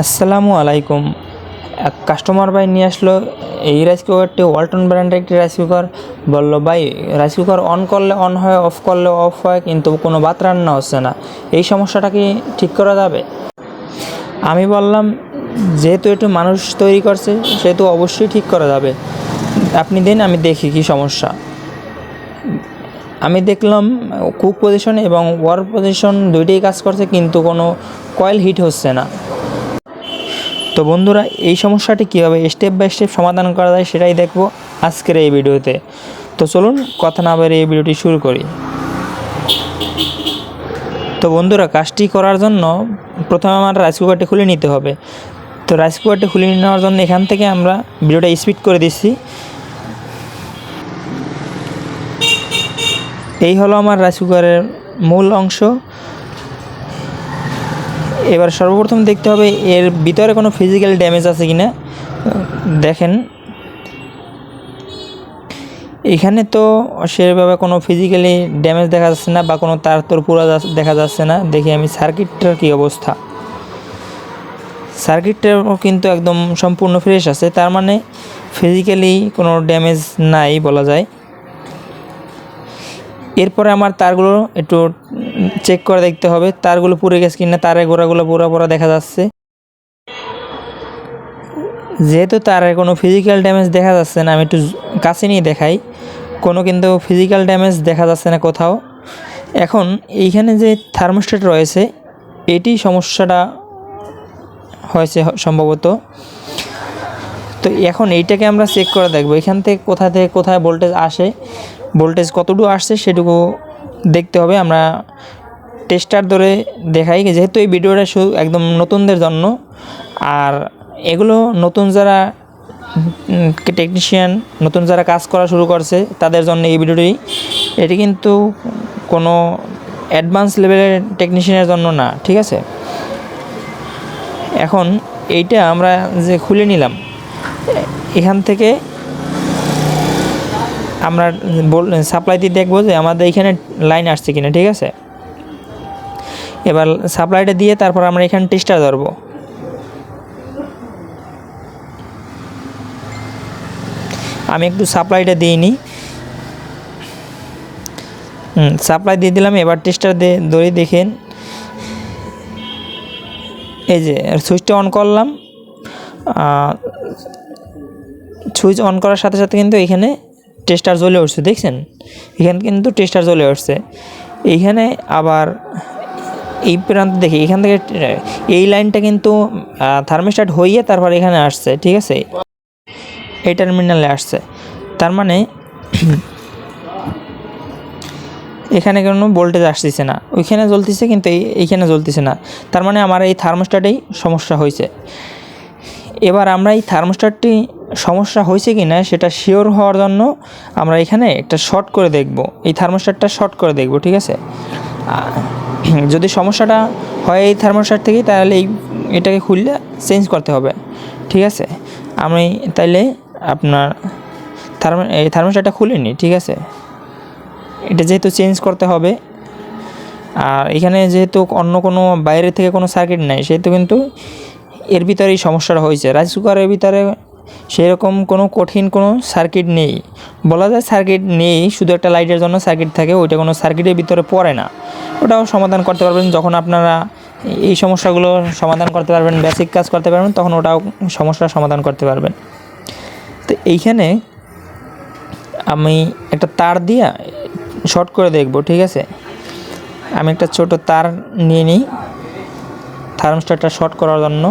আসসালামু আলাইকুম। এক কাস্টমার ভাই নিয়ে আসলো এই রাইস কুকারটি, ওয়ালটন ব্র্যান্ডের একটি রাইস কুকার। বললো ভাই রাইস কুকার অন করলে অন হয়, অফ করলে অফ হয়, কিন্তু কোনো ভাত রান্না হচ্ছে না। এই সমস্যাটা কি ঠিক করা যাবে? আমি বললাম যেহেতু একটু মানুষ তৈরি করছে সেহেতু অবশ্যই ঠিক করা যাবে। আপনি দিন, আমি দেখি কি সমস্যা। আমি দেখলাম কুক পজিশন এবং ওয়ার পজিশন দুইটাই কাজ করছে, কিন্তু কোনো কয়েল হিট হচ্ছে না। তো বন্ধুরা, এই সমস্যাটি কীভাবে স্টেপ বাই স্টেপ সমাধান করা যায় সেটাই দেখব আজকের এই ভিডিওতে। তো চলুন কথা না বেরিয়ে এই ভিডিওটি শুরু করি। তো বন্ধুরা, কাজটি করার জন্য প্রথমে আমার রাইস কুকারটি খুলে নিতে হবে। তো রাইস কুকারটি খুলে নেওয়ার জন্য এখান থেকে আমরা ভিডিওটা স্পিড করে দিচ্ছি। এই হলো আমার রাইস কুকারের মূল অংশ। এবার সর্বপ্রথম দেখতে হবে এর ভিতরে কোনো ফিজিক্যাল ড্যামেজ আছে কিনা। দেখেন এখানে তো সেভাবে কোনো ফিজিক্যালি ড্যামেজ দেখা যাচ্ছে না, বা কোনো তার তোর পুরো দেখা যাচ্ছে না। দেখি আমি সার্কিটটার কী অবস্থা। সার্কিটটাও কিন্তু একদম সম্পূর্ণ ফ্রেশ আছে, তার মানে ফিজিক্যালি কোনো ড্যামেজ নাই বলা যায়। এরপরে আমার তারগুলো একটু চেক করে দেখতে হবে তারগুলো পুড়ে গেছে কিনা। তারের গোড়াগুলো পুরো দেখা যাচ্ছে। যেহেতু তারের কোনো ফিজিক্যাল ড্যামেজ দেখা যাচ্ছে না, আমি একটু কাছে নিয়ে দেখাই। কোনো কিন্তু ফিজিক্যাল ড্যামেজ দেখা যাচ্ছে না কোথাও। এখন এইখানে যে থার্মোস্ট্যাট রয়েছে এটি সমস্যাটা হয়েছে সম্ভবত। তো এখন এইটাকে আমরা চেক করে দেখব এখান থেকে কোথায় ভোল্টেজ আসে, ভোল্টেজ কতটুকু আসছে সেটুকু দেখতে হবে। আমরা টেস্টার ধরে দেখাই, যেহেতু এই ভিডিওটা শুধু একদম নতুনদের জন্য। আর এগুলো নতুন যারা টেকনিশিয়ান, নতুন যারা কাজ করা শুরু করছে তাদের জন্য এই ভিডিওটি। এটি কিন্তু কোনো অ্যাডভান্স লেভেলের টেকনিশিয়ানের জন্য না, ঠিক আছে। এখন এইটা আমরা যে খুলে নিলাম, এখান থেকে আমরা সাপ্লাই দিয়ে দেখবো যে আমাদের এখানে লাইন আসছে কিনা, ঠিক আছে। এবার সাপ্লাইটা দিয়ে তারপর আমরা এখানে টেস্টার ধরবো। আমি একটু সাপ্লাইটা দিইনি, সাপ্লাই দিয়ে দিলাম। এবার টেস্টার দিয়ে ধরে দেখেন, এই যে সুইচটা অন করলাম। সুইচ অন করার সাথে সাথে কিন্তু এখানে টেস্টার জ্বলে উঠছে, দেখছেন। এখানে কিন্তু টেস্টার জ্বলে উঠছে। এইখানে আবার এই প্রান্ত দেখি, এখান থেকে এই লাইনটা কিন্তু থার্মোস্ট্যাট হইয়ে তারপর এখানে আসছে, ঠিক আছে, এই টার্মিনালে আসছে। তার মানে এখানে কোনো ভোল্টেজ আসতেছে না, ওইখানে জ্বলতেছে কিন্তু এইখানে জ্বলতেছে না। তার মানে আমার এই থার্মোস্ট্যাটেই সমস্যা হয়েছে। এবার আমরা এই থার্মোস্ট্যাটটি সমস্যা হয়েছে কি না সেটা শিওর হওয়ার জন্য আমরা এখানে একটা শর্ট করে দেখব, এই থার্মোস্ট্যাটটা শর্ট করে দেখব, ঠিক আছে। যদি সমস্যাটা হয় এই থার্মোস্ট্যাট থেকেই, তাহলে এটাকে খুললে চেঞ্জ করতে হবে, ঠিক আছে। আমি তাইলে আপনার এই থার্মোস্ট্যাটটা খুলে নিই, ঠিক আছে। এটা যেহেতু চেঞ্জ করতে হবে, আর এখানে যেহেতু অন্য কোনো বাইরে থেকে কোনো সার্কিট নাই, সেহেতু কিন্তু এর ভিতরেই সমস্যাটা হয়েছে। রাইস কুকারের ভিতরে সেরকম কোনো কঠিন কোনো সার্কিট নেই বলা যায়। সার্কিট নেই, শুধু একটা লাইটের জন্য সার্কিট থাকে, ওইটা কোনো সার্কিটের ভিতরে পড়ে না। ওটাও সমাধান করতে পারবেন যখন আপনারা এই সমস্যাগুলো সমাধান করতে পারবেন, বেসিক কাজ করতে পারবেন, তখন ওটাও সমস্যার সমাধান করতে পারবেন। তো এইখানে আমি একটা তার দিয়ে শর্ট করে দেখব, ঠিক আছে। আমি একটা ছোট তার নিয়ে নিই থার্মোস্ট্যাটটা শর্ট করার জন্য।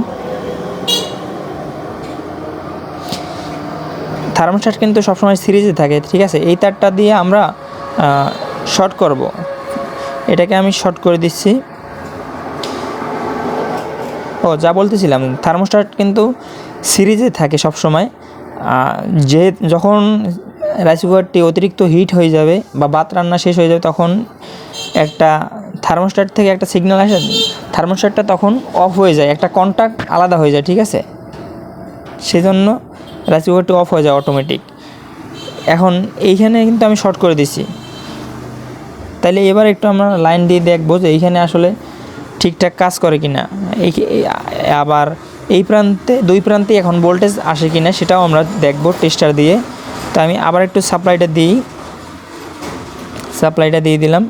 থার্মোস্ট্যাট কিন্তু সবসময় সিরিজে থাকে, ঠিক আছে। এই তারটা দিয়ে আমরা শর্ট করব। এটাকে আমি শর্ট করে দিচ্ছি। যা বলতেছিলাম, থার্মোস্ট্যাট কিন্তু সিরিজে থাকে সবসময়। যখন রাইস কুকারটি অতিরিক্ত হিট হয়ে যাবে বা ভাত রান্না শেষ হয়ে যাবে, তখন একটা থার্মোস্ট্যাট থেকে একটা সিগন্যাল আসে, থার্মোস্ট্যাটটা তখন অফ হয়ে যায়, একটা কন্ট্যাক্ট আলাদা হয়ে যায়, ঠিক আছে। সেজন্য রাইস কুকারটি অফ হয়ে যায় অটোমেটিক। এখন এইখানে কিন্তু আমি শর্ট করে দিচ্ছি। তাইলে এবার একটু আমরা লাইন দিয়ে দেখবো যে এইখানে আসলে ঠিকঠাক কাজ করে কি না। আবার এই প্রান্তে দুই প্রান্তে এখন ভোল্টেজ আসে কিনা সেটাও আমরা দেখব টেস্টার দিয়ে। তো আমি আবার একটু সাপ্লাইটা দিয়ে দিলাম।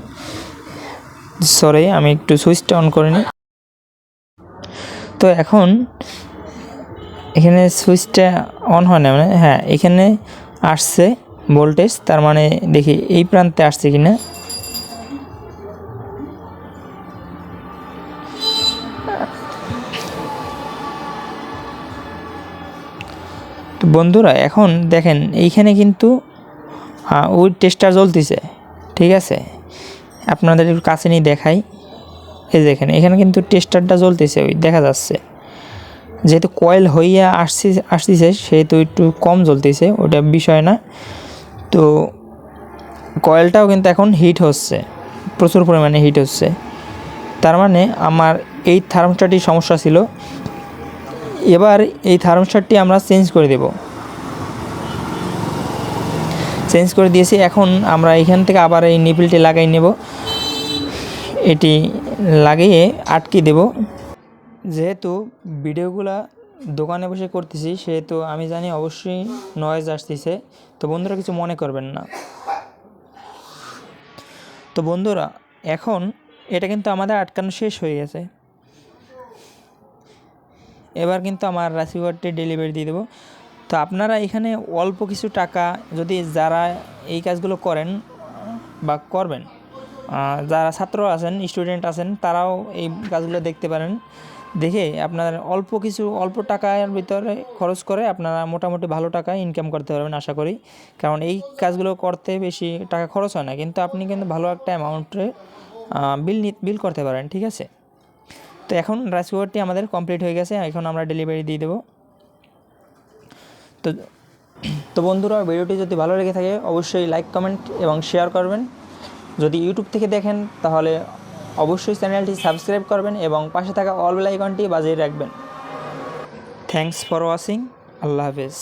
সরি, আমি একটু সুইচটা অন করে নিই। তো এখন এখানে সুইচটা অন হয় না, মানে হ্যাঁ এখানে আসছে ভোল্টেজ, তার মানে দেখি এই প্রান্তে আসছে কিনা। তো বন্ধুরা এখন দেখেন এইখানে কিন্তু ওই টেস্টার জ্বলতেছে, ঠিক আছে। আপনাদের একটু কাছে নিয়ে দেখাই, এই দেখেন এখানে কিন্তু টেস্টারটা জ্বলতেছে, ওই দেখা যাচ্ছে। যেহেতু কয়েল হইয়া আসতেছে সেহেতু একটু কম জ্বলতেছে, ওটা বিষয় না। তো কয়েলটাও কিন্তু এখন হিট হচ্ছে, প্রচুর পরিমাণে হিট হচ্ছে। তার মানে আমার এই থার্মোস্ট্যাটটি সমস্যা ছিল। এবার এই থার্মোস্ট্যাটটি আমরা চেঞ্জ করে দিয়েছি। এখন আমরা এখান থেকে আবার এই নিপিলটি লাগাই নেব, এটি লাগিয়ে আটকে দেব। যেহেতু ভিডিওগুলা দোকানে বসে করতেছি সেহেতু আমি জানি অবশ্যই নয়েজ আসতেছে, তো বন্ধুরা কিছু মনে করবেন না। তো বন্ধুরা এখন এটা কিন্তু আমাদের আটকানো শেষ হয়ে গেছে। এবার কিন্তু আমার রাশিওয়ারটি ডেলিভারি দিয়ে দেবো। তো আপনারা এখানে অল্প কিছু টাকা, যদি যারা এই কাজগুলো করেন বা করবেন, যারা ছাত্র আছেন, স্টুডেন্ট আছেন, তারাও এই কাজগুলো দেখতে পারেন। দেখে আপনার অল্প টাকার ভিতরে খরচ করে আপনারা মোটামুটি ভালো টাকা ইনকাম করতে পারবেন আশা করি। কারণ এই কাজগুলো করতে বেশি টাকা খরচ হয় না, কিন্তু আপনি কিন্তু ভালো একটা অ্যামাউন্টে বিল করতে পারেন, ঠিক আছে। তো এখন রাইস কুকারটি আমাদের কমপ্লিট হয়ে গেছে, এখন আমরা ডেলিভারি দিয়ে দেবো। তো বন্ধুরা ভিডিওটি যদি ভালো লেগে থাকে অবশ্যই লাইক, কমেন্ট এবং শেয়ার করবেন। যদি ইউটিউব থেকে দেখেন তাহলে অবশ্যই চ্যানেলটি সাবস্ক্রাইব করবেন এবং পাশে থাকা অল বেল আইকনটি বাজিয়ে রাখবেন। Thanks for watching. আল্লাহ হাফেজ।